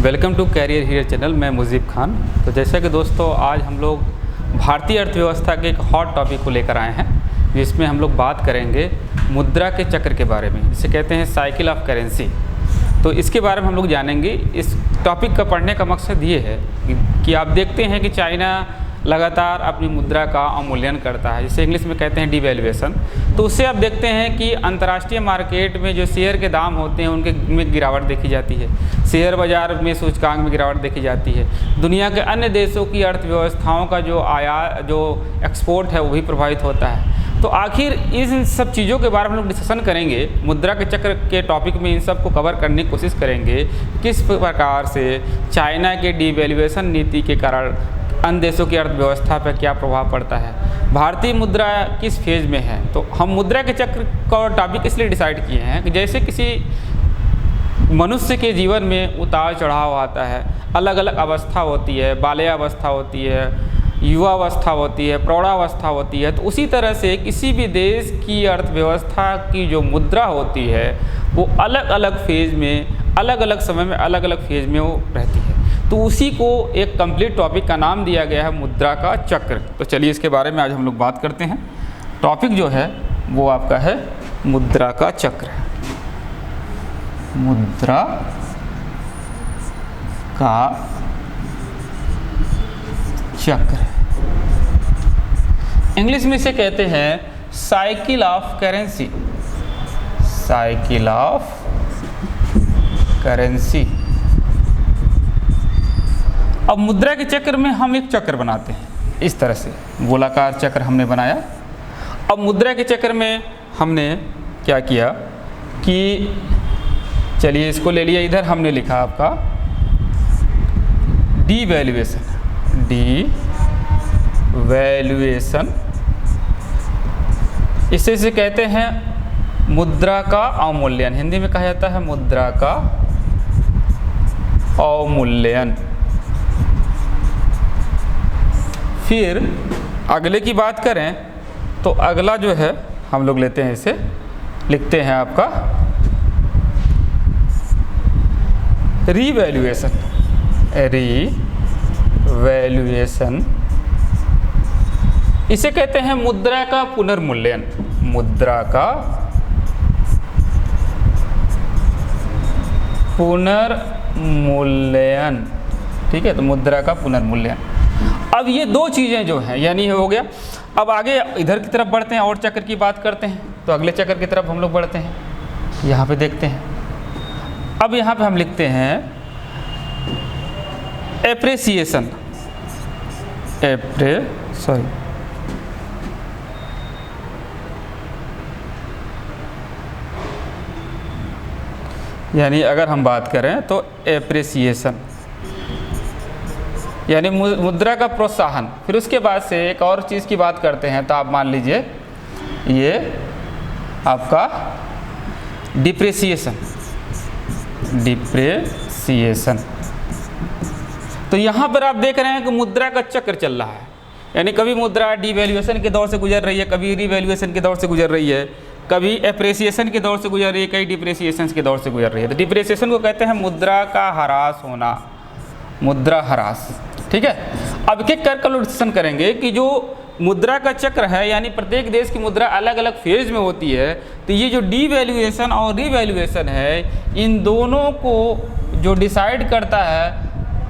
Welcome to career hero channel. मैं मुजीब खान। तो जैसा कि दोस्तों आज हम लोग भारतीय अर्थव्यवस्था के एक हॉट टॉपिक को लेकर आए हैं, जिसमें हम लोग बात करेंगे मुद्रा के चक्र के बारे में, जिसे कहते हैं साइकिल ऑफ करेंसी। तो इसके बारे में हम लोग जानेंगे। इस टॉपिक का पढ़ने का मकसद ये है कि आप देखते हैं कि चाइना लगातार अपनी मुद्रा का अवमूल्यन करता है, जिसे इंग्लिश में कहते हैं डिवैल्यूएशन। तो उससे आप देखते हैं कि अंतर्राष्ट्रीय मार्केट में जो शेयर के दाम होते हैं उनके में गिरावट देखी जाती है, शेयर बाज़ार में सूचकांक में गिरावट देखी जाती है। दुनिया के अन्य देशों की अर्थव्यवस्थाओं का जो एक्सपोर्ट है वो भी प्रभावित होता है। तो आखिर इन सब चीज़ों के बारे में हम लोग डिस्कशन करेंगे। मुद्रा के चक्र के टॉपिक में इन सब को कवर करने की कोशिश करेंगे, किस प्रकार से चाइना के डिवैल्यूएशन नीति के कारण अन्य देशों की अर्थव्यवस्था पर क्या प्रभाव पड़ता है, भारतीय मुद्रा किस फेज में है। तो हम मुद्रा के चक्र का टॉपिक इसलिए डिसाइड किए हैं कि जैसे किसी मनुष्य के जीवन में उतार चढ़ाव आता है, अलग अलग अवस्था होती है, बाल्यावस्था होती है, युवावस्था होती है, प्रौढ़ावस्था होती है। तो उसी तरह से किसी भी देश की अर्थव्यवस्था की जो मुद्रा होती है वो अलग अलग फेज में, अलग अलग समय में, अलग अलग फेज में वो रहती है। तो उसी को एक कंप्लीट टॉपिक का नाम दिया गया है मुद्रा का चक्र। तो चलिए इसके बारे में आज हम लोग बात करते हैं। टॉपिक जो है वो आपका है मुद्रा का चक्र। मुद्रा का चक्र इंग्लिश में इसे कहते हैं cycle of currency. Cycle of currency. अब मुद्रा के चक्र में हम एक चक्र बनाते हैं, इस तरह से गोलाकार चक्र हमने बनाया। अब मुद्रा के चक्र में हमने क्या किया कि चलिए इसको ले लिया, इधर हमने लिखा आपका डिवैल्यूएशन। डिवैल्यूएशन इसे कहते हैं मुद्रा का अवमूल्यन। हिंदी में कहा जाता है मुद्रा का अवमूल्यन। फिर अगले की बात करें तो अगला जो है हम लोग लेते हैं, इसे लिखते हैं आपका रीवैल्यूएशन। रीवैल्यूएशन इसे कहते हैं मुद्रा का पुनर्मूल्यन। मुद्रा का पुनर्मूल्यन, ठीक है। तो मुद्रा का पुनर्मूल्यन। अब ये दो चीज़ें जो हैं, यानी हो गया। अब आगे इधर की तरफ बढ़ते हैं और चक्र की बात करते हैं। तो अगले चक्र की तरफ हम लोग बढ़ते हैं, यहाँ पे देखते हैं। अब यहाँ पे हम लिखते हैं एप्रिसिएशन। यानी अगर हम बात करें तो एप्रिसिएशन यानी मुद्रा का प्रोत्साहन। फिर उसके बाद से एक और चीज़ की बात करते हैं। तो आप मान लीजिए ये आपका डिप्रेसिएशन। डिप्रेसिएशन तो यहाँ पर आप देख रहे हैं कि मुद्रा का चक्र चल रहा है, यानी कभी मुद्रा डिवैल्यूएशन के दौर से गुजर रही है, कभी रिवैल्यूएशन के दौर से गुजर रही है, कभी एप्रिसिएशन के दौर से गुजर रही है, कई डिप्रेसिएशन के दौर से गुजर रही है। तो डिप्रेसिएशन को कहते हैं मुद्रा का ह्रास होना, मुद्रा ह्रास, ठीक है। अब एक कर डिस्कशन करेंगे कि जो मुद्रा का चक्र है, यानी प्रत्येक देश की मुद्रा अलग अलग फेज में होती है। तो ये जो डिवैल्यूएशन और रिवैल्यूएशन है, इन दोनों को जो डिसाइड करता है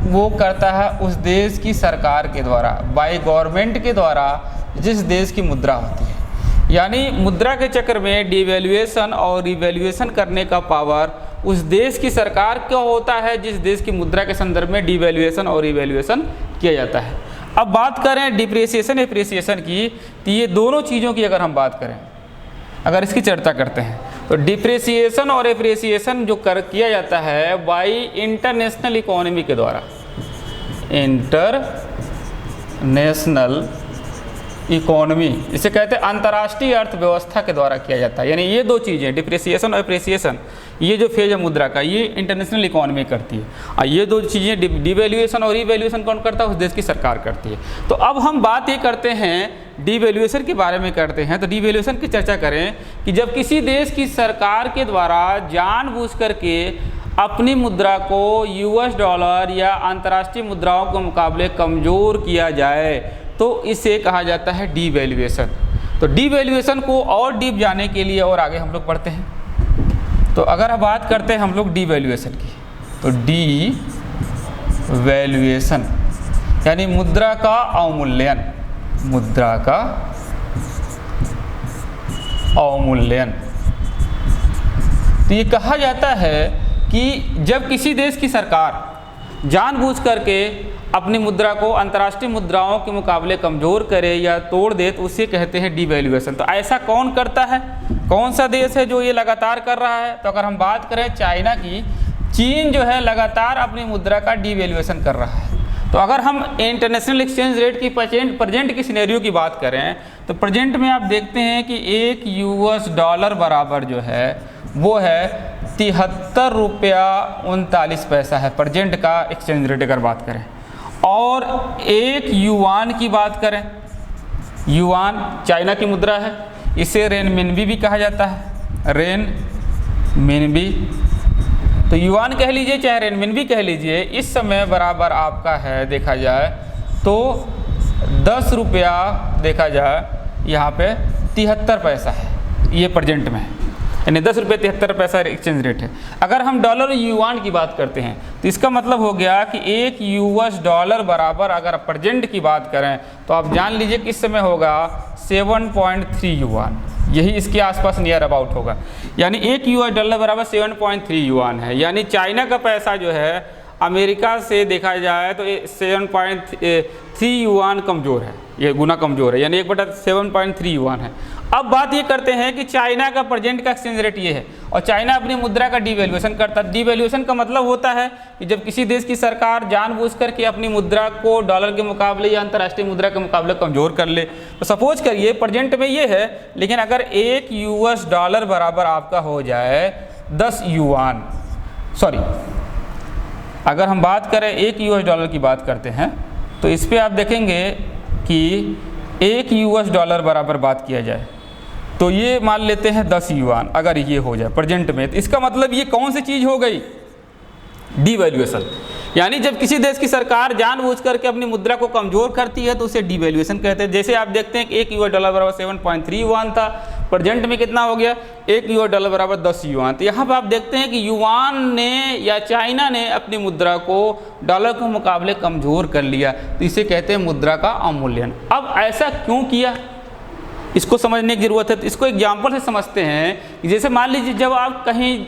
वो करता है उस देश की सरकार के द्वारा, बाय गवर्नमेंट के द्वारा, जिस देश की मुद्रा होती है। यानी मुद्रा के चक्र में डिवैल्यूएशन और रिवैल्यूएशन करने का पावर उस देश की सरकार का होता है जिस देश की मुद्रा के संदर्भ में डिवैल्यूएशन और रिवैल्यूएशन किया जाता है। अब बात करें डिप्रिसिएशन एप्रिसिएशन की, तो ये दोनों चीज़ों की अगर हम बात करें, अगर इसकी चर्चा करते हैं तो डिप्रिसिएशन और एप्रिसिएशन जो किया जाता है बाय इंटरनेशनल इकोनॉमी के द्वारा, इंटरनेशनल इकोनॉमी, इसे कहते हैं अंतर्राष्ट्रीय अर्थव्यवस्था के द्वारा किया जाता है। यानी ये दो चीज़ें डिप्रिसिएशन और एप्रिसिएशन, ये जो फेज है मुद्रा का, ये इंटरनेशनल इकोनॉमी करती है, और ये दो चीज़ें डिवैल्यूएशन और रिवैल्यूएशन कौन करता है, उस देश की सरकार करती है। तो अब हम बात ये करते हैं डिवैल्यूएशन के बारे में करते हैं। तो डिवैल्यूएशन की चर्चा करें कि जब किसी देश की सरकार के द्वारा जानबूझ करके अपनी मुद्रा को यूएस डॉलर या अंतर्राष्ट्रीय मुद्राओं के मुकाबले कमज़ोर किया जाए तो इसे कहा जाता है डिवैल्यूएशन। तो डिवैल्यूएशन को और डीप जाने के लिए और आगे हम लोग बढ़ते हैं। तो अगर हम बात करते हैं हम लोग डिवैल्यूएशन की, तो डिवैल्यूएशन यानी मुद्रा का अवमूल्यन, मुद्रा का अवमूल्यन। तो ये कहा जाता है कि जब किसी देश की सरकार जानबूझ करके अपनी मुद्रा को अंतर्राष्ट्रीय मुद्राओं के मुकाबले कमज़ोर करे या तोड़ दे तो उसे कहते हैं डिवैल्यूएशन। तो ऐसा कौन करता है, कौन सा देश है जो ये लगातार कर रहा है? तो अगर हम बात करें चाइना की, चीन जो है लगातार अपनी मुद्रा का डिवैल्यूएशन कर रहा है। तो अगर हम इंटरनेशनल एक्सचेंज रेट की प्रेजेंट की सिनेरियो की बात करें तो प्रेजेंट में आप देखते हैं कि एक यूएस डॉलर बराबर जो है वो है 73 रुपया 39 पैसा है प्रेजेंट का एक्सचेंज रेट अगर बात करें। और एक युआन की बात करें, युआन चाइना की मुद्रा है, इसे रेनमिनबी भी कहा जाता है, रेनमिनबी। तो युआन कह लीजिए चाहे रेनमिनबी कह लीजिए, इस समय बराबर आपका है देखा जाए तो 10 रुपया देखा जाए यहाँ पे 73 पैसा है, ये प्रेजेंट में यानी 10 रुपये 73 पैसा एक्सचेंज रेट है। अगर हम डॉलर युआन की बात करते हैं तो इसका मतलब हो गया कि एक यूएस डॉलर बराबर अगर प्रेजेंट की बात करें तो आप जान लीजिए कि इस समय होगा 7.3 युआन, यही इसके आसपास नियर अबाउट होगा। यानी एक यूएस डॉलर बराबर 7.3 युआन है। यानी चाइना का पैसा जो है अमेरिका से देखा जाए तो 7.3 युआन कमज़ोर है, ये गुना कमज़ोर है, यानी 1/7.3 युआन है। अब बात ये करते हैं कि चाइना का प्रेजेंट का एक्सचेंज रेट ये है और चाइना अपनी मुद्रा का डिवैल्यूएशन करता है। डिवैल्यूएशन का मतलब होता है कि जब किसी देश की सरकार जानबूझ करके अपनी मुद्रा को डॉलर के मुकाबले या अंतर्राष्ट्रीय मुद्रा के मुकाबले कमज़ोर कर ले। तो सपोज करिए प्रेजेंट में ये है, लेकिन अगर एक यूएस डॉलर बराबर आपका हो जाए 10 युआन, सॉरी अगर हम बात करें एक यूएस डॉलर की बात करते हैं तो इस पर आप देखेंगे कि एक यूएस डॉलर बराबर बात किया जाए तो ये मान लेते हैं 10 युआन अगर ये हो जाए प्रेजेंट में, तो इसका मतलब ये कौन सी चीज़ हो गई, डिवैल्यूएशन। यानी जब किसी देश की सरकार जानबूझ करके अपनी मुद्रा को कमज़ोर करती है तो उसे डिवैल्यूएशन कहते हैं। जैसे आप देखते हैं कि एक यूएस डॉलर बराबर 7.3 युआन था, प्रेजेंट में कितना हो गया, एक यूएस डॉलर बराबर 10 युआन। तो यहाँ पर आप देखते हैं कि युआन ने या चाइना ने अपनी मुद्रा को डॉलर के मुकाबले कमज़ोर कर लिया, तो इसे कहते हैं मुद्रा का अवमूल्यन। अब ऐसा क्यों किया, इसको समझने की ज़रूरत है। तो इसको एग्जाम्पल से समझते हैं कि जैसे मान लीजिए जब आप कहीं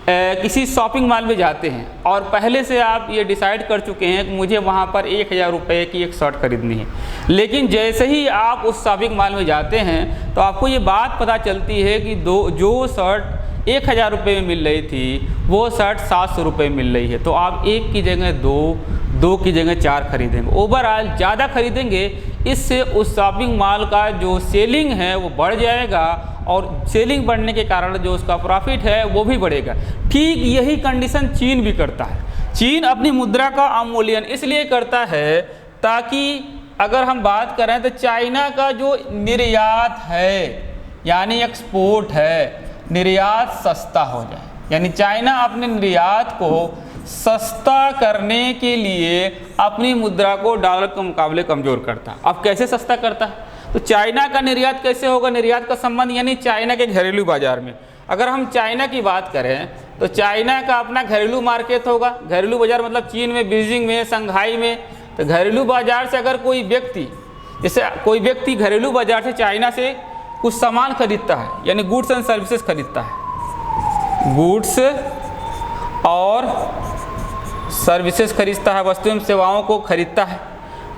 किसी शॉपिंग मॉल में जाते हैं और पहले से आप ये डिसाइड कर चुके हैं कि मुझे वहाँ पर 1000 रुपये की एक शर्ट खरीदनी है, लेकिन जैसे ही आप उस शॉपिंग मॉल में जाते हैं तो आपको ये बात पता चलती है कि जो शर्ट 1000 रुपये में मिल रही थी वो शर्ट 700 रुपये मिल रही है। तो आप एक की जगह दो की जगह 4 खरीदेंगे, ओवरऑल ज़्यादा खरीदेंगे। इससे उस शॉपिंग मॉल का जो सेलिंग है वो बढ़ जाएगा और सेलिंग बढ़ने के कारण जो उसका प्रॉफिट है वो भी बढ़ेगा। ठीक यही कंडीशन चीन भी करता है। चीन अपनी मुद्रा का अवमूल्यन इसलिए करता है ताकि अगर हम बात करें तो चाइना का जो निर्यात है यानी एक्सपोर्ट है, निर्यात सस्ता हो जाए। यानी चाइना अपने निर्यात को सस्ता करने के लिए अपनी मुद्रा को डॉलर के मुकाबले कमज़ोर करता है। अब कैसे सस्ता करता है, तो चाइना का निर्यात कैसे होगा, निर्यात का संबंध यानी चाइना के घरेलू बाजार में। अगर हम चाइना की बात करें तो चाइना का अपना घरेलू मार्केट होगा, घरेलू बाजार मतलब चीन में, बीजिंग में, शंघाई में। तो घरेलू बाजार से अगर कोई व्यक्ति, जैसे कोई व्यक्ति घरेलू बाजार से चाइना से कुछ सामान खरीदता है यानी गुड्स एंड सर्विसेज खरीदता है, गुड्स और सर्विसेज खरीदता है, वस्तु एवं सेवाओं को खरीदता है।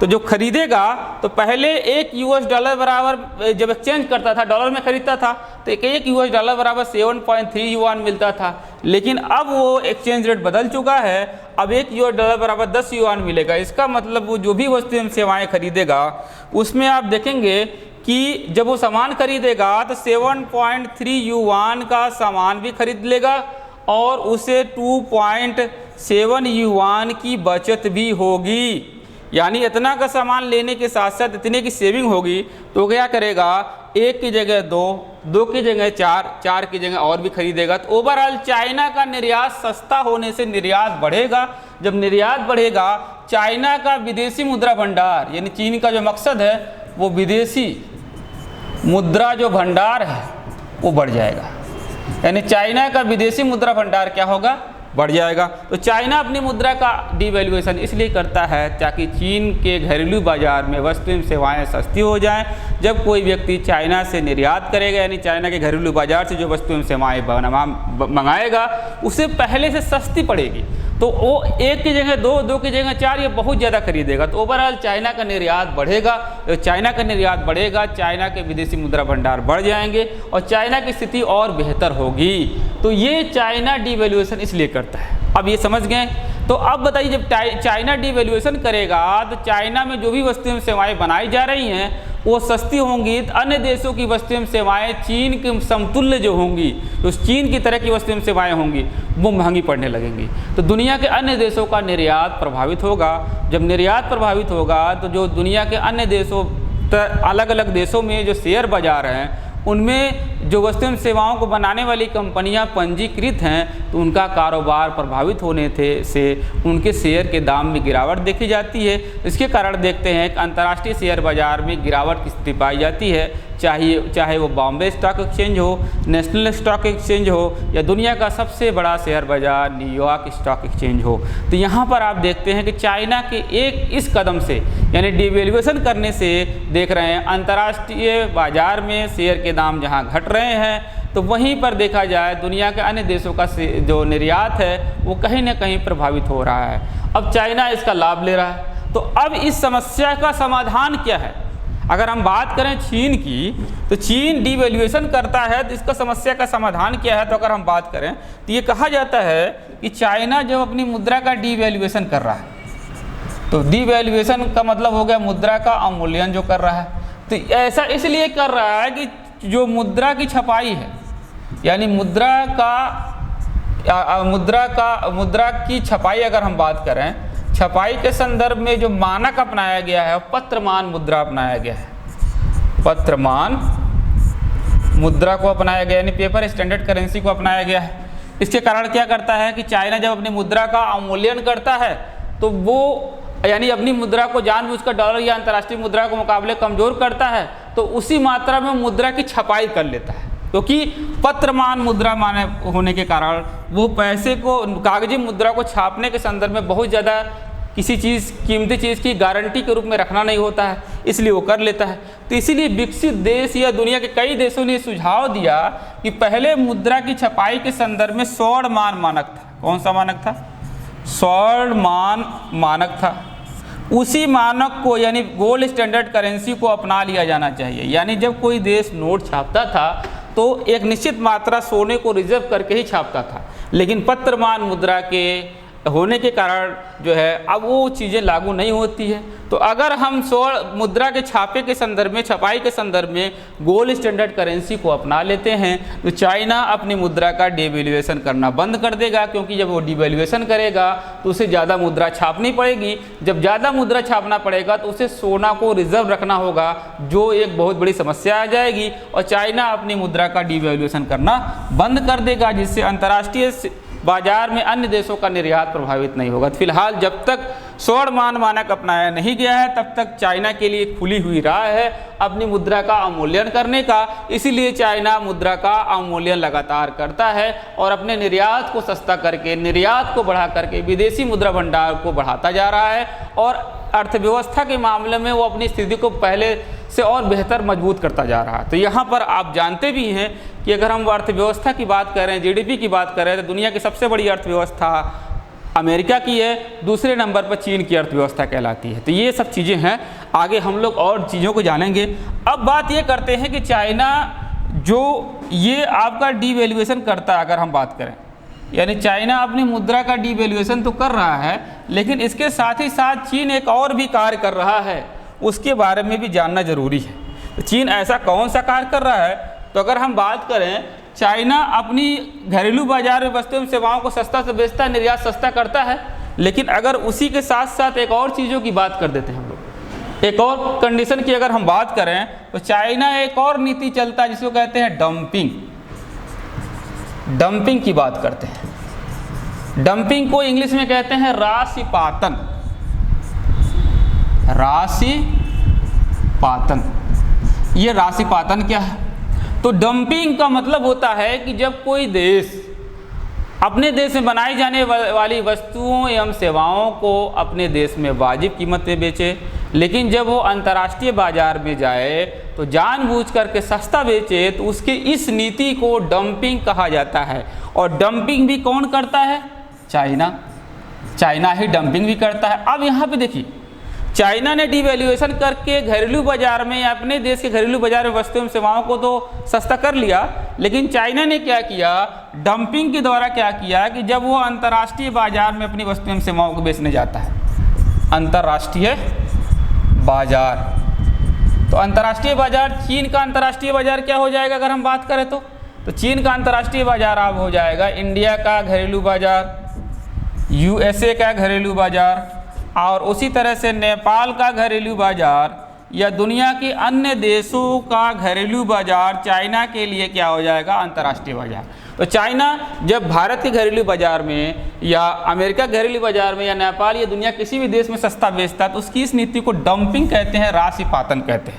तो जो खरीदेगा तो पहले एक यूएस डॉलर बराबर जब एक्सचेंज करता था डॉलर में खरीदता था तो एक यूएस डॉलर बराबर 7.3 युआन मिलता था, लेकिन अब वो एक्सचेंज रेट बदल चुका है, अब एक यूएस डॉलर बराबर 10 युआन मिलेगा। इसका मतलब वो जो भी वस्तु एवं सेवाएँ खरीदेगा उसमें आप देखेंगे कि जब वो सामान खरीदेगा तो 7.3 युआन का सामान भी खरीद लेगा और उसे 2.7 युआन की बचत भी होगी। यानी इतना का सामान लेने के साथ साथ इतने की सेविंग होगी तो क्या करेगा, 1 की जगह 2, 2 की जगह 4, 4 की जगह और भी खरीदेगा। तो ओवरऑल चाइना का निर्यात सस्ता होने से निर्यात बढ़ेगा। जब निर्यात बढ़ेगा, चाइना का विदेशी मुद्रा भंडार, यानी चीन का जो मकसद है वो विदेशी मुद्रा जो भंडार है वो बढ़ जाएगा। यानी चाइना का विदेशी मुद्रा भंडार क्या होगा, बढ़ जाएगा। तो चाइना अपनी मुद्रा का डिवैल्यूएशन इसलिए करता है ताकि चीन के घरेलू बाजार में वस्तु एवं सेवाएं सस्ती हो जाएं। जब कोई व्यक्ति चाइना से निर्यात करेगा, यानी चाइना के घरेलू बाजार से जो वस्तु एवं सेवाएं मंगाएगा उसे पहले से सस्ती पड़ेगी, तो वो 1 की जगह 2, 2 की जगह 4 ये बहुत ज़्यादा खरीदेगा। तो ओवरऑल चाइना का निर्यात बढ़ेगा। तो चाइना का निर्यात बढ़ेगा, चाइना के विदेशी मुद्रा भंडार बढ़ जाएंगे और चाइना की स्थिति और बेहतर होगी। तो ये चाइना डिवैल्यूएशन इसलिए करता है। अब ये समझ गए। तो अब बताइए, जब चाइना डिवैल्यूएशन करेगा तो चाइना में जो भी वस्तुएं एवं सेवाएं बनाई जा रही हैं वो सस्ती होंगी, तो अन्य देशों की वस्तुएं एवं सेवाएं चीन के समतुल्य जो होंगी, तो चीन की तरह की वस्तुएं एवं सेवाएं होंगी वो महंगी पड़ने लगेंगी। तो दुनिया के अन्य देशों का निर्यात प्रभावित होगा। जब निर्यात प्रभावित होगा तो जो दुनिया के अन्य देशों, अलग अलग देशों में जो शेयर बाजार हैं उनमें जो वस्तु एवं सेवाओं को बनाने वाली कंपनियां पंजीकृत हैं तो उनका कारोबार प्रभावित होने से उनके शेयर के दाम में गिरावट देखी जाती है। इसके कारण देखते हैं कि अंतर्राष्ट्रीय शेयर बाजार में गिरावट की स्थिति पाई जाती है, चाहे वो बॉम्बे स्टॉक एक्सचेंज हो, नेशनल स्टॉक एक्सचेंज हो या दुनिया का सबसे बड़ा शेयर बाजार न्यूयॉर्क स्टॉक एक्सचेंज हो। तो यहाँ पर आप देखते हैं कि चाइना के एक इस कदम से, यानी डिवैल्यूएशन करने से देख रहे हैं अंतर्राष्ट्रीय बाजार में शेयर के दाम जहाँ घट रहे हैं, तो वहीं पर देखा जाए दुनिया के अन्य देशों का जो निर्यात है वो कहीं ना कहीं प्रभावित हो रहा है। अब चाइना इसका लाभ ले रहा है। तो अब इस समस्या का समाधान क्या है? अगर हम बात करें चीन की, तो चीन डिवैल्यूएशन करता है तो इसका समस्या का समाधान क्या है? तो अगर हम बात करें तो ये कहा जाता है कि चाइना जब अपनी मुद्रा का डिवैल्यूएशन कर रहा है, तो डिवैल्यूएशन का मतलब हो गया मुद्रा का अवमूल्यन जो कर रहा है। तो ऐसा इसलिए कर रहा है कि जो मुद्रा की छपाई है, यानी मुद्रा की छपाई अगर हम बात करें, छपाई के संदर्भ में जो मानक अपनाया गया है पत्रमान मुद्रा अपनाया गया है। पत्रमान मुद्रा को अपनाया गया, यानी पेपर स्टैंडर्ड करेंसी को अपनाया गया है। इसके कारण क्या करता है कि चाइना जब अपनी मुद्रा का अवमूल्यन करता है तो वो यानी अपनी मुद्रा को जानबूझकर डॉलर या अंतर्राष्ट्रीय मुद्रा के मुकाबले कमज़ोर करता है, तो उसी मात्रा में मुद्रा की छपाई कर लेता है। क्योंकि पत्रमान मुद्रा माने होने के कारण वो पैसे को, कागजी मुद्रा को छापने के संदर्भ में बहुत ज़्यादा किसी चीज़, कीमती चीज़ की गारंटी के रूप में रखना नहीं होता है, इसलिए वो कर लेता है। तो इसीलिए विकसित देश या दुनिया के कई देशों ने सुझाव दिया कि पहले मुद्रा की छपाई के संदर्भ में स्वर्णमान मानक था। कौन सा मानक था? स्वर्णमान मानक था। उसी मानक को, यानी गोल्ड स्टैंडर्ड करेंसी को अपना लिया जाना चाहिए। यानी जब कोई देश नोट छापता था तो एक निश्चित मात्रा सोने को रिजर्व करके ही छापता था, लेकिन पत्रमान मुद्रा के होने के कारण जो है अब वो चीज़ें लागू नहीं होती है। तो अगर हम स्वर्ण मुद्रा के छापे के संदर्भ में, छपाई के संदर्भ में गोल्ड स्टैंडर्ड करेंसी को अपना लेते हैं तो चाइना अपनी मुद्रा का डिवैल्यूएशन करना बंद कर देगा, क्योंकि जब वो डिवैल्यूएशन करेगा तो उसे ज़्यादा मुद्रा छापनी पड़ेगी। जब ज़्यादा मुद्रा छापना पड़ेगा तो उसे सोना को रिजर्व रखना होगा, जो एक बहुत बड़ी समस्या आ जाएगी, और चाइना अपनी मुद्रा का डिवैल्यूएशन करना बंद कर देगा, जिससे अंतर्राष्ट्रीय बाजार में अन्य देशों का निर्यात प्रभावित नहीं होगा। फिलहाल जब तक स्वर्णमान मानक अपनाया नहीं गया है तब तक चाइना के लिए खुली हुई राह है अपनी मुद्रा का अवमूल्यन करने का। इसीलिए चाइना मुद्रा का अवमूल्यन लगातार करता है और अपने निर्यात को सस्ता करके, निर्यात को बढ़ा करके विदेशी मुद्रा भंडार को बढ़ाता जा रहा है, और अर्थव्यवस्था के मामले में वो अपनी स्थिति को पहले से और बेहतर मजबूत करता जा रहा है। तो यहाँ पर आप जानते भी हैं कि अगर हम अर्थव्यवस्था की बात करें, जीडीपी की बात करें, तो दुनिया की सबसे बड़ी अर्थव्यवस्था अमेरिका की है, दूसरे नंबर पर चीन की अर्थव्यवस्था कहलाती है। तो ये सब चीज़ें हैं, आगे हम लोग और चीज़ों को जानेंगे। अब बात ये करते हैं कि चाइना जो ये आपका डिवैल्यूएशन करता है, अगर हम बात करें, यानी चाइना अपनी मुद्रा का डिवैल्यूएशन तो कर रहा है, लेकिन इसके साथ ही साथ चीन एक और भी कार्य कर रहा है, उसके बारे में भी जानना जरूरी है। तो चीन ऐसा कौन सा कार्य कर रहा है? तो अगर हम बात करें, चाइना अपनी घरेलू बाजार में वस्तु एवं सेवाओं को सस्ता से बेचता है, निर्यात सस्ता करता है, लेकिन अगर उसी के साथ साथ एक और चीज़ों की बात कर देते हैं हम लोग, एक और कंडीशन की अगर हम बात करें तो चाइना एक और नीति चलता है जिसको कहते हैं डंपिंग। डंपिंग की बात करते हैं। डंपिंग को इंग्लिश में कहते हैं राशिपातन। राशिपातन, ये राशिपातन क्या है? तो डंपिंग का मतलब होता है कि जब कोई देश अपने देश में बनाई जाने वाली वस्तुओं एवं सेवाओं को अपने देश में वाजिब कीमत पे बेचे, लेकिन जब वो अंतर्राष्ट्रीय बाजार में जाए तो जानबूझ करके सस्ता बेचे, तो उसकी इस नीति को डंपिंग कहा जाता है। और डंपिंग भी कौन करता है? चाइना। चाइना ही डंपिंग भी करता है। अब यहाँ पे देखिए, चाइना ने डिवैल्यूएशन करके घरेलू बाजार में या अपने देश के घरेलू बाजार में वस्तुओं एवं सेवाओं को तो सस्ता कर लिया, लेकिन चाइना ने क्या किया? डंपिंग के द्वारा क्या किया कि जब वो अंतर्राष्ट्रीय बाजार में अपनी वस्तुओं एवं सेवाओं को बेचने जाता है, अंतर्राष्ट्रीय बाजार, तो अंतर्राष्ट्रीय बाजार, चीन का अंतर्राष्ट्रीय बाजार क्या हो जाएगा अगर हम बात करें तो चीन का अंतर्राष्ट्रीय बाजार अब हो जाएगा इंडिया का घरेलू बाजार, यूएसए का घरेलू बाजार, और उसी तरह से नेपाल का घरेलू बाजार या दुनिया के अन्य देशों का घरेलू बाजार चाइना के लिए क्या हो जाएगा? अंतर्राष्ट्रीय बाजार। तो चाइना जब भारत के घरेलू बाजार में या अमेरिका घरेलू बाजार में या नेपाल या दुनिया किसी भी देश में सस्ता बेचता है तो उसकी इस नीति को डंपिंग कहते हैं, राशिपातन कहते हैं।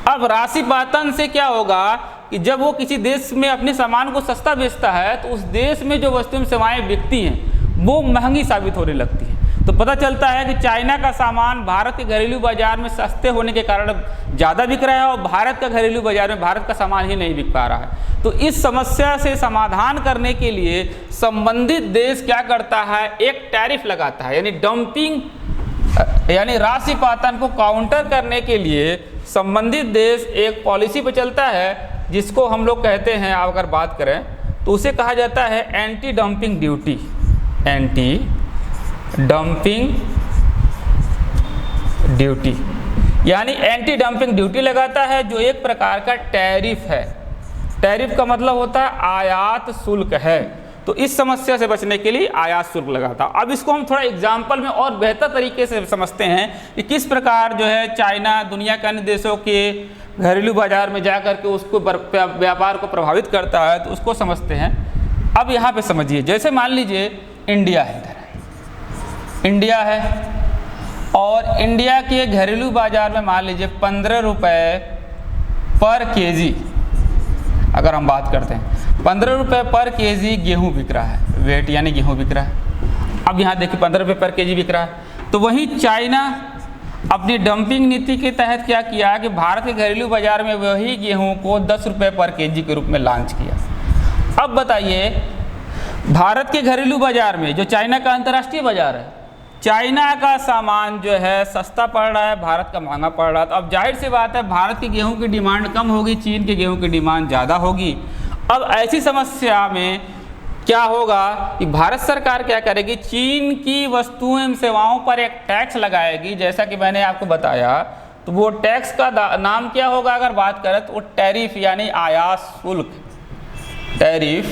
अब राशिपातन से क्या होगा कि जब वो किसी देश में अपने सामान को सस्ता बेचता है तो उस देश में जो वस्तुएं सेवाएं बिकती हैं वो महंगी साबित होने लगती हैं। तो पता चलता है कि चाइना का सामान भारत के घरेलू बाजार में सस्ते होने के कारण ज़्यादा बिक रहा है और भारत का घरेलू बाजार में भारत का सामान ही नहीं बिक पा रहा है। तो इस समस्या से समाधान करने के लिए संबंधित देश क्या करता है? एक टैरिफ लगाता है, यानी डंपिंग यानी राशिपातन को काउंटर करने के लिए संबंधित देश एक पॉलिसी पर चलता है जिसको हम लोग कहते हैं, अगर बात करें तो उसे कहा जाता है anti dumping duty. Anti dumping duty यानी एंटी डंपिंग ड्यूटी लगाता है, जो एक प्रकार का टैरिफ है। टैरिफ का मतलब होता है आयात शुल्क है। तो इस समस्या से बचने के लिए आयात शुल्क लगाता। अब इसको हम थोड़ा एग्जाम्पल में और बेहतर तरीके से समझते हैं कि किस प्रकार जो है चाइना दुनिया के अन्य देशों के घरेलू बाजार में जाकर के उसको व्यापार को प्रभावित करता है, तो उसको समझते हैं। अब यहाँ पे समझिए, जैसे मान लीजिए इंडिया है, इधर इंडिया है और इंडिया के घरेलू बाजार में मान लीजिए 15 रुपये पर केजी, अगर हम बात करते हैं 15 रुपये पर केजी गेहूँ बिक रहा है, वेट यानी गेहूँ बिक रहा है। अब यहाँ देखिए 15 रुपये पर केजी बिक रहा है। तो वहीं चाइना अपनी डंपिंग नीति के तहत क्या किया कि भारत के घरेलू बाजार में वही गेहूँ को 10 रुपये पर केजी के रूप में लॉन्च किया। अब बताइए, भारत के घरेलू बाजार में जो चाइना का अंतर्राष्ट्रीय बाजार है, चाइना का सामान जो है सस्ता पड़ रहा है, भारत का महंगा पड़ रहा है। तो अब जाहिर सी बात है भारत के गेहूं की डिमांड कम होगी, चीन के गेहूं की डिमांड ज़्यादा होगी। अब ऐसी समस्या में क्या होगा कि भारत सरकार क्या करेगी? चीन की वस्तुओं एवं सेवाओं पर एक टैक्स लगाएगी, जैसा कि मैंने आपको बताया। तो वो टैक्स का नाम क्या होगा अगर बात करें तो वो टैरिफ यानी आयात शुल्क, टैरिफ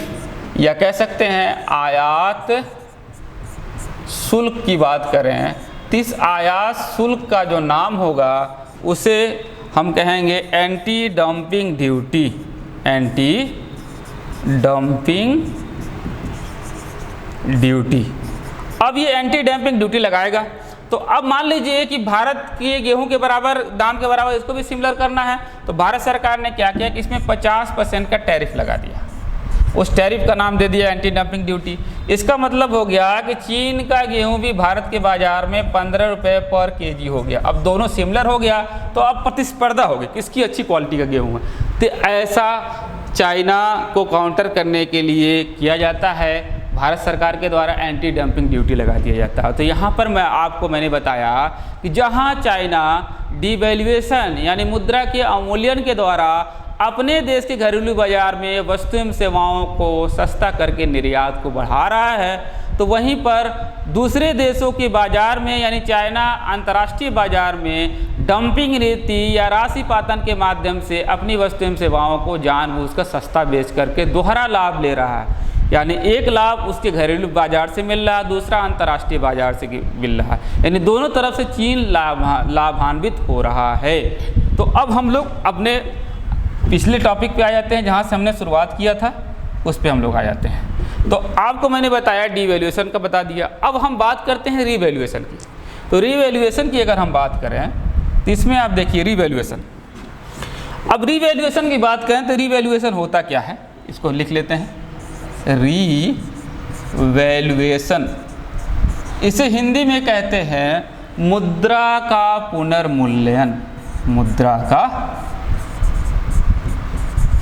या कह सकते हैं आयात शुल्क की बात करें तो इस आयात शुल्क का जो नाम होगा उसे हम कहेंगे anti dumping duty. Anti dumping duty. अब ये एंटी डंपिंग ड्यूटी लगाएगा। तो अब मान लीजिए कि भारत के गेहूं के बराबर दाम के बराबर इसको भी सिमिलर करना है, तो भारत सरकार ने क्या किया कि इसमें 50% का टैरिफ लगा दिया। उस टैरिफ का नाम दे दिया एंटी डंपिंग ड्यूटी। इसका मतलब हो गया कि चीन का गेहूं भी भारत के बाजार में 15 रुपये पर केजी हो गया। अब दोनों सिमिलर हो गया तो अब प्रतिस्पर्धा होगी किसकी अच्छी क्वालिटी का गेहूं है। तो ऐसा चाइना को काउंटर करने के लिए किया जाता है, भारत सरकार के द्वारा एंटी डंपिंग ड्यूटी लगा दिया जाता है। तो यहाँ पर मैंने बताया कि जहाँ चाइना डिवैल्यूएशन यानी मुद्रा के अवमूल्यन के द्वारा अपने देश के घरेलू बाजार में वस्तु एवं सेवाओं को सस्ता करके निर्यात को बढ़ा रहा है, तो वहीं पर दूसरे देशों के बाजार में यानी चाइना अंतर्राष्ट्रीय बाजार में डंपिंग नीति या राशिपातन के माध्यम से अपनी वस्तु एवं सेवाओं को जानबूझकर सस्ता बेच करके दोहरा लाभ ले रहा है। यानी एक लाभ उसके घरेलू बाजार से मिल रहा है, दूसरा अंतर्राष्ट्रीय बाजार से मिल रहा है, यानी दोनों तरफ से चीन लाभान्वित हो रहा है। तो अब हम लोग अपने पिछले टॉपिक पे आ जाते हैं, जहाँ से हमने शुरुआत किया था उस पे हम लोग आ जाते हैं। तो आपको मैंने बताया डीवैल्यूएशन का बता दिया, अब हम बात करते हैं रीवैल्यूएशन की। तो रीवैल्यूएशन की अगर हम बात करें तो इसमें आप देखिए रीवैल्यूएशन। अब रीवैल्यूएशन की बात करें तो रीवैल्यूएशन होता क्या है, इसको लिख लेते हैं। रीवैल्यूएशन इसे हिंदी में कहते हैं मुद्रा का पुनर्मूल्यन। मुद्रा का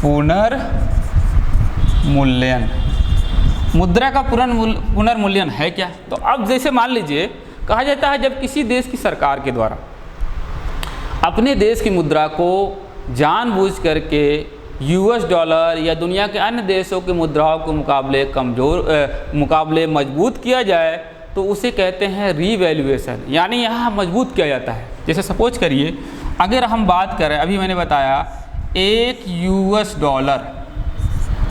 पुनर्मूल्यन। मुद्रा का पुनर्मूल्यन है क्या? तो अब जैसे मान लीजिए कहा जाता है जब किसी देश की सरकार के द्वारा अपने देश की मुद्रा को जानबूझ करके यूएस डॉलर या दुनिया के अन्य देशों की मुद्राओं के मुकाबले मजबूत किया जाए तो उसे कहते हैं रीवैल्यूएशन, यानी यहाँ मजबूत किया जाता है। जैसे सपोज करिए अगर हम बात करें, अभी मैंने बताया एक यूएस डॉलर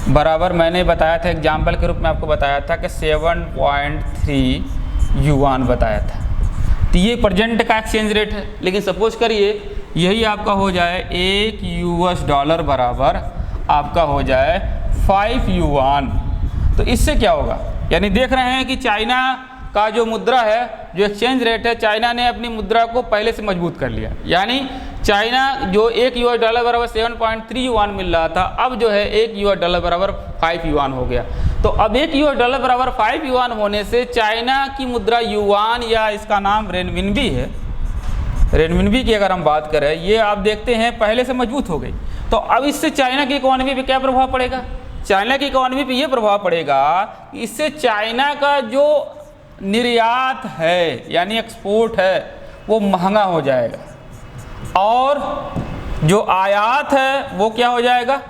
बराबर, मैंने बताया था एग्जाम्पल के रूप में आपको बताया था कि 7.3 युआन बताया था। तो ये प्रेजेंट का एक्सचेंज रेट है, लेकिन सपोज करिए यही आपका हो जाए एक यूएस डॉलर बराबर आपका हो जाए 5 युआन। तो इससे क्या होगा, यानी देख रहे हैं कि चाइना का जो मुद्रा है, जो एक्सचेंज रेट है, चाइना ने अपनी मुद्रा को पहले से मजबूत कर लिया। यानी चाइना जो एक यूएस डॉलर बराबर 7.3 युआन मिल रहा था, अब जो है एक यूएस डॉलर बराबर 5 युआन हो गया। तो अब एक यूएस डॉलर बराबर 5 युआन होने से चाइना की मुद्रा युआन या इसका नाम रेनमिनबी है, रेनमिनबी की अगर हम बात करें, ये आप देखते हैं पहले से मजबूत हो गई। तो अब इससे चाइना की इकोनॉमी पे क्या प्रभाव पड़ेगा? चाइना की इकोनॉमी पे ये प्रभाव पड़ेगा कि इससे चाइना का जो निर्यात है यानी एक्सपोर्ट है वो महंगा हो जाएगा और जो आयात है वो क्या हो जाएगा?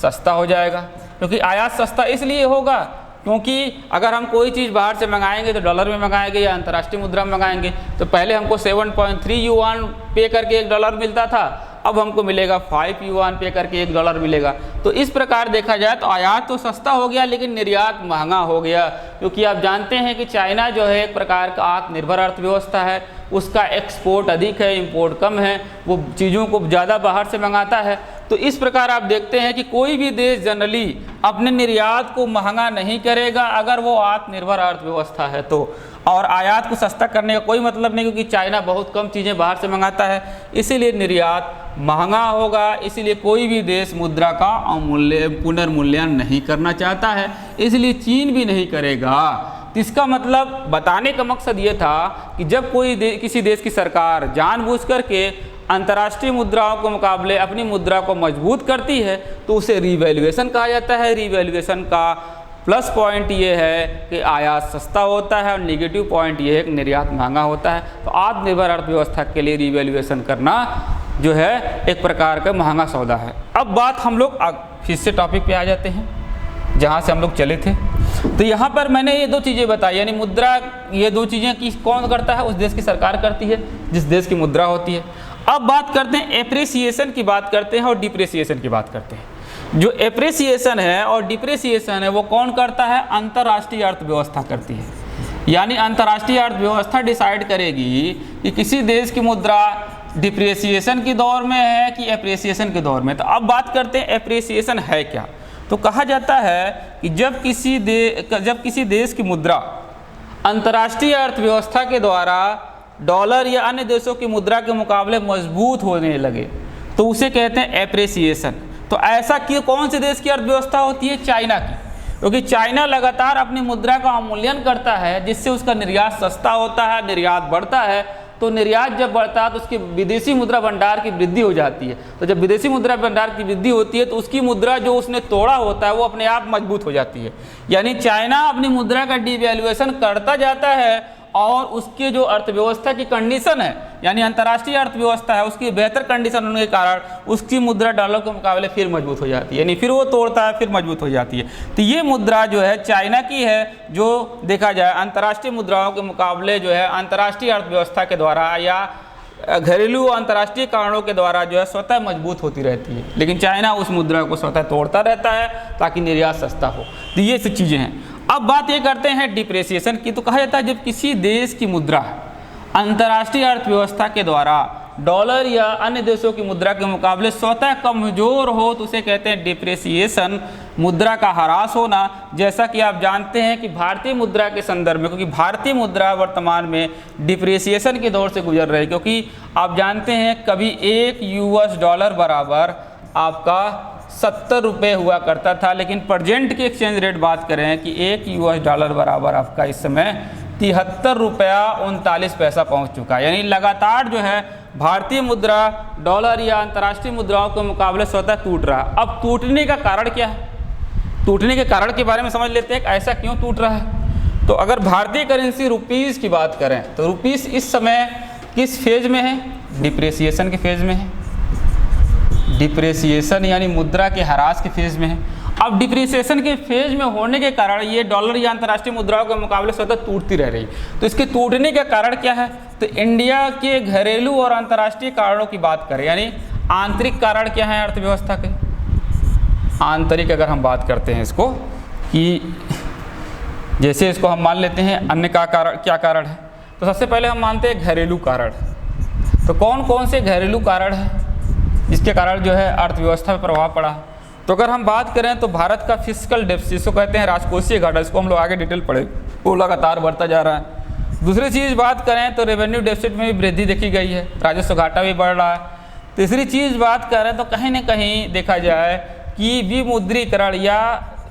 सस्ता हो जाएगा। क्योंकि आयात सस्ता इसलिए होगा क्योंकि अगर हम कोई चीज़ बाहर से मंगाएंगे तो डॉलर में मंगाएंगे या अंतर्राष्ट्रीय मुद्रा में मंगाएंगे, तो पहले हमको 7.3 युआन पे करके एक डॉलर मिलता था, अब हमको मिलेगा 5 युआन पे करके एक डॉलर मिलेगा। तो इस प्रकार देखा जाए तो आयात तो सस्ता हो गया लेकिन निर्यात महंगा हो गया, क्योंकि आप जानते हैं कि चाइना जो है एक प्रकार का आत्मनिर्भर अर्थव्यवस्था है, उसका एक्सपोर्ट अधिक है, इंपोर्ट कम है, वो चीज़ों को ज़्यादा बाहर से मंगाता है। तो इस प्रकार आप देखते हैं कि कोई भी देश जनरली अपने निर्यात को महंगा नहीं करेगा अगर वो आत्मनिर्भर अर्थव्यवस्था है तो, और आयात को सस्ता करने का कोई मतलब नहीं, क्योंकि चाइना बहुत कम चीज़ें बाहर से मंगाता है, इसीलिए निर्यात महंगा होगा। इसीलिए कोई भी देश मुद्रा का पुनर्मूल्यन नहीं करना चाहता है, इसलिए चीन भी नहीं करेगा। तो इसका मतलब बताने का मकसद ये था कि जब कोई किसी देश की सरकार जानबूझ करके अंतर्राष्ट्रीय मुद्राओं के मुकाबले अपनी मुद्रा को मजबूत करती है तो उसे रीवैल्यूएशन कहा जाता है। रीवैल्यूएशन का प्लस पॉइंट ये है कि आयात सस्ता होता है और नेगेटिव पॉइंट ये है कि निर्यात महंगा होता है। तो आत्मनिर्भर अर्थव्यवस्था के लिए रीवैल्यूएशन करना जो है एक प्रकार का महंगा सौदा है। अब बात हम लोग फिर से टॉपिक पे आ जाते हैं जहाँ से हम लोग चले थे। तो यहाँ पर मैंने ये दो चीज़ें बताई, यानी मुद्रा, ये दो चीज़ें की कौन करता है? उस देश की सरकार करती है जिस देश की मुद्रा होती है। अब बात करते हैं एप्रिसिएशन की बात करते हैं और डिप्रिसिएशन की बात करते हैं। जो एप्रिसिएशन है और डिप्रिसिएशन है वो कौन करता है? अंतर्राष्ट्रीय अर्थव्यवस्था करती है। यानी अंतर्राष्ट्रीय अर्थव्यवस्था डिसाइड करेगी कि किसी देश की मुद्रा डिप्रिसिएशन के दौर में है कि एप्रिसिएशन के दौर में। तो अब बात करते हैं एप्रिसिएशन है क्या। तो कहा जाता है कि जब किसी देश की मुद्रा अंतर्राष्ट्रीय अर्थव्यवस्था के द्वारा डॉलर या अन्य देशों की मुद्रा के मुकाबले मजबूत होने लगे तो उसे कहते हैं एप्रिसिएशन। तो ऐसा कि कौन से देश की अर्थव्यवस्था होती है? चाइना की, क्योंकि चाइना लगातार अपनी मुद्रा का अवमूल्यन करता है जिससे उसका निर्यात सस्ता होता है, निर्यात बढ़ता है। तो निर्यात जब बढ़ता है तो उसकी विदेशी मुद्रा भंडार की वृद्धि हो जाती है। तो जब विदेशी मुद्रा भंडार की वृद्धि होती है तो उसकी मुद्रा जो उसने तोड़ा होता है वो अपने आप मजबूत हो जाती है। यानी चाइना अपनी मुद्रा का डिवैल्यूएशन करता जाता है और उसके जो अर्थव्यवस्था की कंडीशन है यानी अंतर्राष्ट्रीय अर्थव्यवस्था है उसकी बेहतर कंडीशन होने के कारण उसकी मुद्रा डॉलर के मुकाबले फिर मजबूत हो जाती है, यानी फिर वो तोड़ता है फिर मजबूत हो जाती है। तो ये मुद्रा जो है चाइना की है, जो देखा जाए अंतर्राष्ट्रीय मुद्राओं के मुकाबले जो है अंतर्राष्ट्रीय अर्थव्यवस्था के द्वारा या घरेलू और अंतर्राष्ट्रीय कारणों के द्वारा जो है स्वतः मजबूत होती रहती है, लेकिन चाइना उस मुद्रा को स्वतः तोड़ता रहता है ताकि निर्यात सस्ता हो। तो ये सब चीज़ें हैं। अब बात ये करते हैं डिप्रेसिएशन की। तो कहा जाता है जब किसी देश की मुद्रा अंतर्राष्ट्रीय अर्थव्यवस्था के द्वारा डॉलर या अन्य देशों की मुद्रा के मुकाबले स्वतः कमजोर हो तो उसे कहते हैं डिप्रेसिएशन, मुद्रा का ह्रास होना। जैसा कि आप जानते हैं कि भारतीय मुद्रा के संदर्भ में, क्योंकि भारतीय मुद्रा वर्तमान में डिप्रेसिएशन के दौर से गुजर रही है, क्योंकि आप जानते हैं कभी $1 बराबर आपका 70 रुपये हुआ करता था, लेकिन प्रेजेंट की एक्सचेंज रेट बात करें कि $1 बराबर आपका इस समय 73 रुपया 39 पैसा पहुँच चुका है। यानी लगातार जो है भारतीय मुद्रा डॉलर या अंतर्राष्ट्रीय मुद्राओं के मुकाबले स्वतः टूट रहा है। अब टूटने का कारण क्या है? टूटने के कारण के बारे में समझ लेते हैं कि ऐसा क्यों टूट रहा है। तो अगर भारतीय करेंसी रुपीज़ की बात करें तो रुपीज़ इस समय किस फेज में है? डिप्रेसिएशन के फेज में है। डिप्रेसिएशन यानी मुद्रा के ह्रास के फेज में है। अब डिप्रिसिएशन के फेज में होने के कारण ये डॉलर या अंतर्राष्ट्रीय मुद्राओं के मुकाबले स्वतः टूटती रह रही। तो इसके टूटने का कारण क्या है? तो इंडिया के घरेलू और अंतर्राष्ट्रीय कारणों की बात करें, यानी आंतरिक कारण क्या है अर्थव्यवस्था के? आंतरिक अगर हम बात करते हैं इसको कि जैसे इसको हम मान लेते हैं अन्य का कारण क्या कारण है, तो सबसे पहले हम मानते हैं घरेलू कारण। तो कौन कौन से घरेलू कारण है जिसके कारण जो है अर्थव्यवस्था पर प्रभाव पड़ा? तो अगर हम बात करें तो भारत का फिस्कल डेफिसिट, जिसको कहते हैं राजकोषीय घाटा, इसको हम लोग आगे डिटेल पढ़े, वो लगातार बढ़ता जा रहा है। दूसरी चीज़ बात करें तो रेवेन्यू डेफिसिट में भी वृद्धि देखी गई है, राजस्व घाटा भी बढ़ रहा है। तीसरी चीज़ बात करें तो कहीं ना कहीं देखा जाए कि विमुद्रीकरण या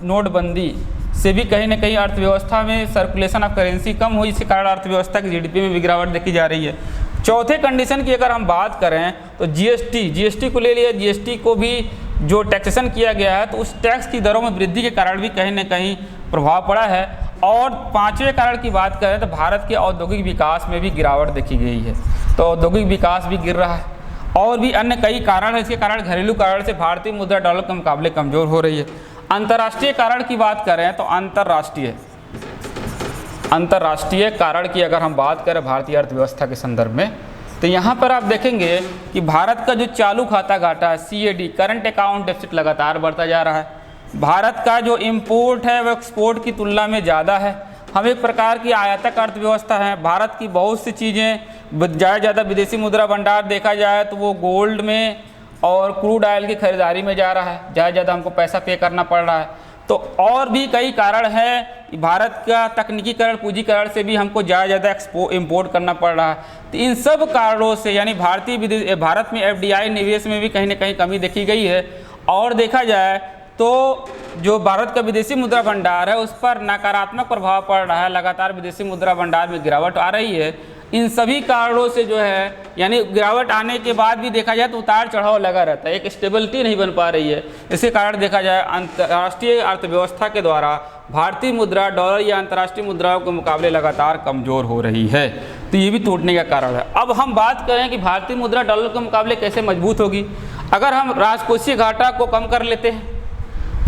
नोटबंदी से भी कहीं ना कहीं अर्थव्यवस्था में सर्कुलेशन ऑफ करेंसी कम हुई, इसके कारण अर्थव्यवस्था की जीडीपी में भी गिरावट देखी जा रही है। चौथे कंडीशन की अगर हम बात करें तो जीएसटी को ले लिया, जीएसटी को भी जो टैक्सेशन किया गया है तो उस टैक्स की दरों में वृद्धि के कारण भी कहीं ना कहीं प्रभाव पड़ा है। और पांचवें कारण की बात करें तो भारत के औद्योगिक विकास में भी गिरावट देखी गई है, तो औद्योगिक विकास भी गिर रहा है। और भी अन्य कई कारण है, इसके कारण घरेलू कारण से भारतीय मुद्रा डॉलर के मुकाबले कमज़ोर हो रही है। अंतर्राष्ट्रीय कारण की बात करें तो अंतर्राष्ट्रीय कारण की अगर हम बात करें भारतीय अर्थव्यवस्था के संदर्भ में, तो यहाँ पर आप देखेंगे कि भारत का जो चालू खाता घाटा है CAD, करंट अकाउंट डेफिसिट, लगातार बढ़ता जा रहा है। भारत का जो इम्पोर्ट है वह एक्सपोर्ट की तुलना में ज़्यादा है। हम एक प्रकार की आयातक अर्थव्यवस्था है। भारत की बहुत सी चीज़ें ज़्यादा विदेशी मुद्रा भंडार देखा जाए तो वो गोल्ड में और क्रूड ऑयल की खरीदारी में जा रहा है, ज़्यादा हमको पैसा पे करना पड़ रहा है। तो और भी कई कारण हैं। भारत का तकनीकीकरण, पूंजीकरण से भी हमको ज़्यादा इम्पोर्ट करना पड़ रहा है। तो इन सब कारणों से यानी भारत में FDI निवेश में भी कहीं ना कहीं कमी देखी गई है। और देखा जाए तो जो भारत का विदेशी मुद्रा भंडार है उस पर नकारात्मक प्रभाव पड़ रहा है, लगातार विदेशी मुद्रा भंडार में गिरावट आ रही है। इन सभी कारणों से जो है यानी गिरावट आने के बाद भी देखा जाए तो उतार चढ़ाव लगा रहता है, एक स्टेबिलिटी नहीं बन पा रही है। इसके कारण देखा जाए अंतर्राष्ट्रीय अर्थव्यवस्था के द्वारा भारतीय मुद्रा डॉलर या अंतर्राष्ट्रीय मुद्राओं के मुकाबले लगातार कमज़ोर हो रही है। तो ये भी टूटने का कारण है। अब हम बात करें कि भारतीय मुद्रा डॉलर के मुकाबले कैसे मजबूत होगी। अगर हम राजकोषीय घाटा को कम कर लेते हैं,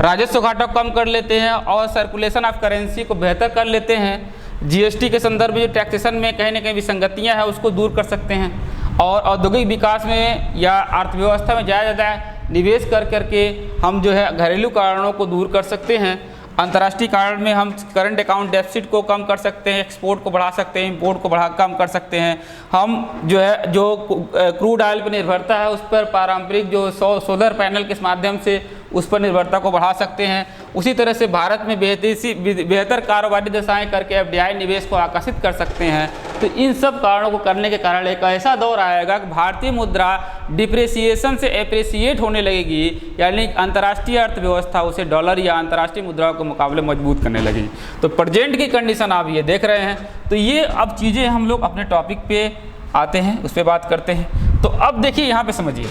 राजस्व घाटा को कम कर लेते हैं और सर्कुलेशन ऑफ करेंसी को बेहतर कर लेते हैं, जीएसटी के संदर्भ में जो टैक्सेशन में कहीं ना कहीं विसंगतियां हैं उसको दूर कर सकते हैं, और औद्योगिक विकास में या अर्थव्यवस्था में ज़्यादा निवेश कर करके हम जो है घरेलू कारणों को दूर कर सकते हैं। अंतर्राष्ट्रीय कारण में हम करंट अकाउंट डेफिसिट को कम कर सकते हैं, एक्सपोर्ट को बढ़ा सकते हैं, इंपोर्ट को कम कर सकते हैं। हम जो क्रूड ऑयल पर निर्भरता है उस पर पारंपरिक जो सोलर पैनल के माध्यम से उस पर निर्भरता को बढ़ा सकते हैं। उसी तरह से भारत में बेहतर कारोबारी दशाएं करके FDI निवेश को आकर्षित कर सकते हैं। तो इन सब कारणों को करने के कारण एक ऐसा दौर आएगा कि भारतीय मुद्रा डिप्रिसिएशन से एप्रिसिएट होने लगेगी, यानी अंतर्राष्ट्रीय अर्थव्यवस्था उसे डॉलर या अंतर्राष्ट्रीय मुद्राओं के मुकाबले मजबूत करने लगेगी। तो प्रेजेंट की कंडीशन आप ये देख रहे हैं। तो ये अब चीज़ें हम लोग अपने टॉपिक पे आते हैं, उस पर बात करते हैं। तो अब देखिए यहाँ पे समझिए,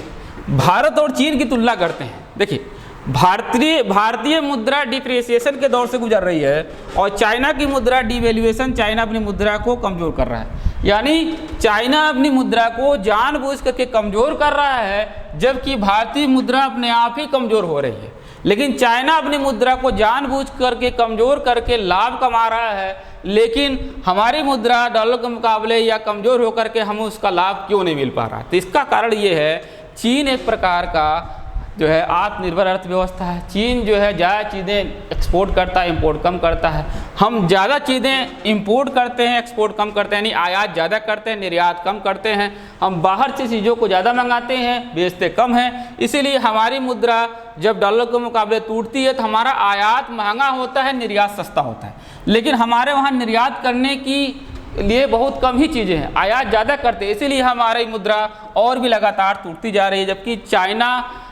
भारत और चीन की तुलना करते हैं। देखिए भारतीय मुद्रा डिप्रिसिएशन के दौर से गुजर रही है और चाइना की मुद्रा डिवैल्यूएशन, चाइना अपनी मुद्रा को कमज़ोर कर रहा है। यानी चाइना अपनी मुद्रा को जानबूझ करके कमज़ोर कर रहा है, जबकि भारतीय मुद्रा अपने आप ही कमज़ोर हो रही है। लेकिन चाइना अपनी मुद्रा को जानबूझ करके कमज़ोर करके लाभ कमा रहा है, लेकिन हमारी मुद्रा डॉलर के मुकाबले या कमज़ोर होकर के हमें उसका लाभ क्यों नहीं मिल पा रहा है? तो इसका कारण ये है, चीन एक प्रकार का जो है आत्मनिर्भर अर्थव्यवस्था है। चीन जो है ज़्यादा चीज़ें एक्सपोर्ट करता है, इंपोर्ट कम करता है। हम ज़्यादा चीज़ें इंपोर्ट करते हैं, एक्सपोर्ट कम करते हैं, यानी आयात ज़्यादा करते हैं, निर्यात कम करते हैं। हम बाहर से चीज़ों को ज़्यादा मंगाते हैं, बेचते कम हैं। इसीलिए हमारी मुद्रा जब डॉलर के मुकाबले टूटती है तो हमारा आयात महंगा होता है, निर्यात सस्ता होता है। लेकिन हमारे वहाँ निर्यात करने की लिए बहुत कम ही चीज़ें हैं, आयात ज़्यादा करते हैं, इसीलिए हमारी मुद्रा और भी लगातार टूटती जा रही है। जबकि चाइना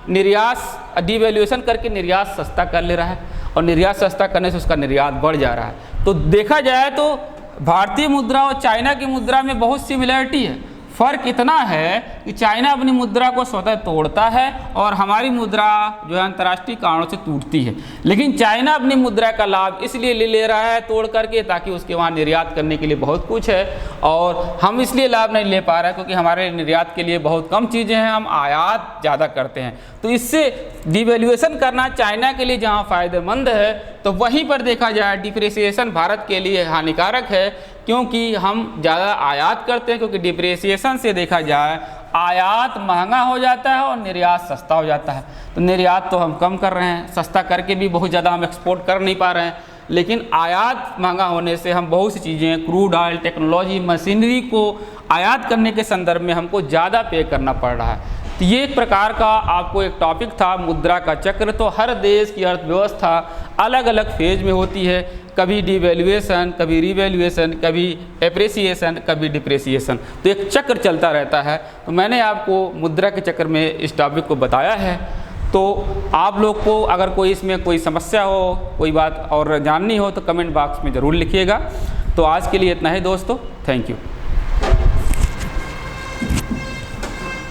निर्यात डिवैल्यूएशन करके निर्यात सस्ता कर ले रहा है और निर्यात सस्ता करने से उसका निर्यात बढ़ जा रहा है। तो देखा जाए तो भारतीय मुद्रा और चाइना की मुद्रा में बहुत सिमिलरिटी है। फ़र्क इतना है कि चाइना अपनी मुद्रा को स्वतः तोड़ता है और हमारी मुद्रा जो है अंतर्राष्ट्रीय कारणों से टूटती है। लेकिन चाइना अपनी मुद्रा का लाभ इसलिए ले रहा है तोड़ करके, ताकि उसके वहाँ निर्यात करने के लिए बहुत कुछ है और हम इसलिए लाभ नहीं ले पा रहे हैं क्योंकि हमारे निर्यात के लिए बहुत कम चीज़ें हैं, हम आयात ज़्यादा करते हैं। तो इससे डिवैल्यूएशन करना चाइना के लिए जहाँ फ़ायदेमंद है, तो वहीं पर देखा जाए डिप्रिसिएशन भारत के लिए हानिकारक है, क्योंकि हम ज़्यादा आयात करते हैं। क्योंकि डिप्रिसिएशन से देखा जाए आयात महंगा हो जाता है और निर्यात सस्ता हो जाता है। तो निर्यात तो हम कम कर रहे हैं, सस्ता करके भी बहुत ज़्यादा हम एक्सपोर्ट कर नहीं पा रहे हैं। लेकिन आयात महंगा होने से हम बहुत सी चीज़ें, क्रूड ऑयल, टेक्नोलॉजी, मशीनरी को आयात करने के संदर्भ में हमको ज़्यादा पे करना पड़ रहा है। तो ये एक प्रकार का आपको एक टॉपिक था, मुद्रा का चक्र। तो हर देश की अर्थव्यवस्था अलग अलग फेज में होती है, कभी डिवैल्यूएशन, कभी रिवैल्यूएशन, कभी एप्रिसिएशन, कभी डिप्रिसिएशन। तो एक चक्र चलता रहता है। तो मैंने आपको मुद्रा के चक्र में इस टॉपिक को बताया है। तो आप लोग को अगर कोई इसमें कोई समस्या हो, कोई बात और जाननी हो, तो कमेंट बॉक्स में ज़रूर लिखिएगा। तो आज के लिए इतना ही दोस्तों, थैंक यू।